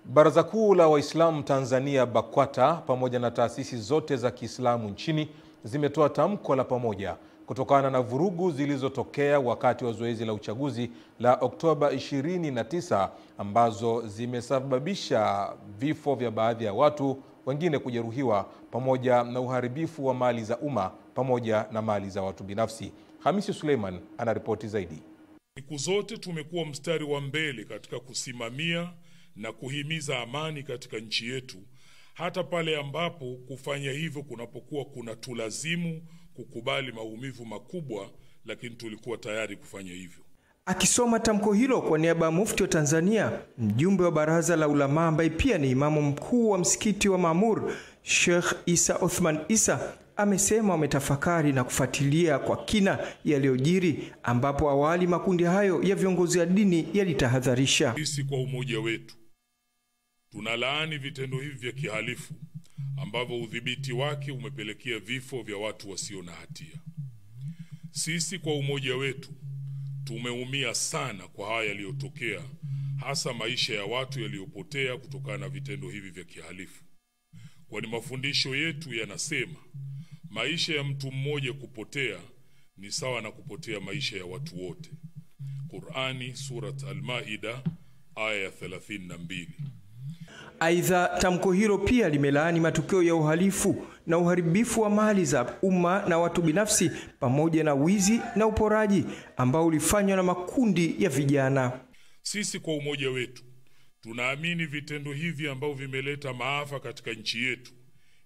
Baraza Kuu la Waislamu Tanzania BAKWATA pamoja na taasisi zote za Kiislamu nchini zimetoa tamko la pamoja kutokana na vurugu zilizotokea wakati wa zoezi la uchaguzi la Oktoba 29 ambazo zimesababisha vifo vya baadhi ya watu, wengine kujeruhiwa, pamoja na uharibifu wa mali za umma pamoja na mali za watu binafsi. Hamisi Suleiman anaripoti zaidi. Siku zote tumekuwa mstari wa mbele katika kusimamia na kuhimiza amani katika nchi yetu, hata pale ambapo kufanya hivyo kunapokuwa kuna tulazimu kukubali maumivu makubwa, lakini tulikuwa tayari kufanya hivyo. Akisoma tamko hilo kwa niaba ya Mufti wa Tanzania, mjumbe wa Baraza la Ulama ambaye pia ni imamu mkuu wa msikiti wa Maamur, Sheikh Isa Othman Isa, amesema wametafakari na kufuatilia kwa kina yaliyojiri, ambapo awali makundi hayo ya viongozi wa dini yalitahadharisha. Sisi kwa umoja wetu tunalaani vitendo hivi vya kihalifu ambavyo udhibiti wake umepelekea vifo vya watu wasio na hatia. Sisi kwa umoja wetu tumeumia sana kwa haya yaliyotokea, hasa maisha ya watu yaliyopotea kutokana na vitendo hivi vya kihalifu. Kwani mafundisho yetu yanasema maisha ya mtu mmoja kupotea ni sawa na kupotea maisha ya watu wote. Qur'ani, Surat Al-Maida, aya ya 32. Aidha, tamko hilo pia limelaani matukio ya uhalifu na uharibifu wa mali za umma na watu binafsi pamoja na wizi na uporaji ambao ulifanywa na makundi ya vijana. Sisi kwa umoja wetu tunaamini vitendo hivi ambavyo vimeleta maafa katika nchi yetu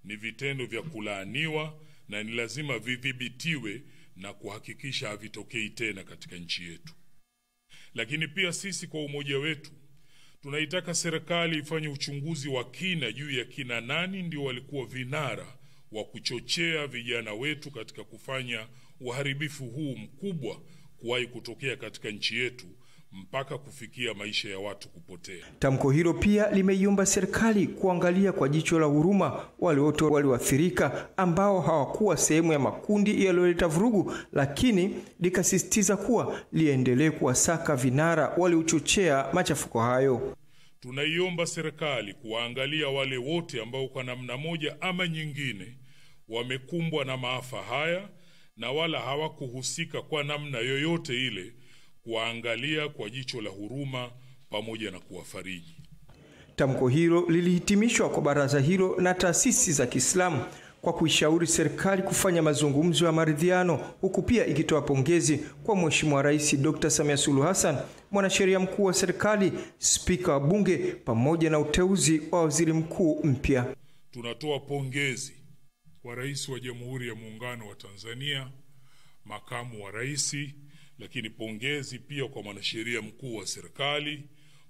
ni vitendo vya kulaaniwa na ni lazima vidhibitiwe na kuhakikisha havitokei tena katika nchi yetu. Lakini pia sisi kwa umoja wetu tunaitaka serikali ifanye uchunguzi wa kina juu ya kina nani ndio walikuwa vinara wa kuchochea vijana wetu katika kufanya uharibifu huu mkubwa kuwahi kutokea katika nchi yetu mpaka kufikia maisha ya watu kupotea. Tamko hilo pia limeiomba serikali kuangalia kwa jicho la huruma wale wote walioathirika ambao hawakuwa sehemu ya makundi yaliyoleta vurugu, lakini likasisitiza kuwa liendelee kuwasaka vinara waliochochea machafuko hayo. Tunaiomba serikali kuwaangalia wale wote ambao kwa namna moja ama nyingine wamekumbwa na maafa haya na wala hawakuhusika kwa namna yoyote ile, kuangalia kwa jicho la huruma pamoja na kuwafariji. Tamko hilo lilihitimishwa kwa baraza hilo na taasisi za Kiislamu kwa kuishauri serikali kufanya mazungumzo ya maridhiano, huku pia ikitoa pongezi kwa Mheshimiwa Rais Dr. Samia Suluhu Hassan, mwanasheria mkuu wa serikali, spika wa bunge pamoja na uteuzi wa waziri mkuu mpya. Tunatoa pongezi kwa Rais wa Jamhuri ya Muungano wa Tanzania, makamu wa rais, lakini pongezi pia kwa mwanasheria mkuu wa serikali,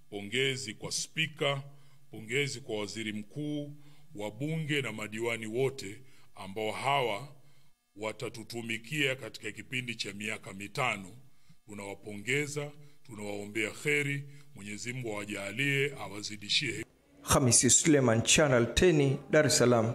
pongezi kwa spika, pongezi kwa waziri mkuu, wabunge na madiwani wote ambao hawa watatutumikia katika kipindi cha miaka 5. Tunawapongeza, tunawaombea kheri, Mwenyezi Mungu awajalie, awazidishie. Hamisi Suleiman, Channel 10, Dar es Salaam.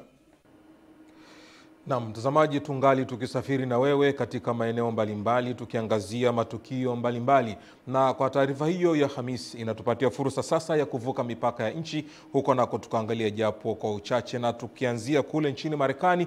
Na mtazamaji, tungali tukisafiri na wewe katika maeneo mbalimbali tukiangazia matukio mbalimbali, na kwa taarifa hiyo ya Hamis inatupatia fursa sasa ya kuvuka mipaka ya nchi huko nako tukaangalia japo kwa uchache, na tukianzia kule nchini Marekani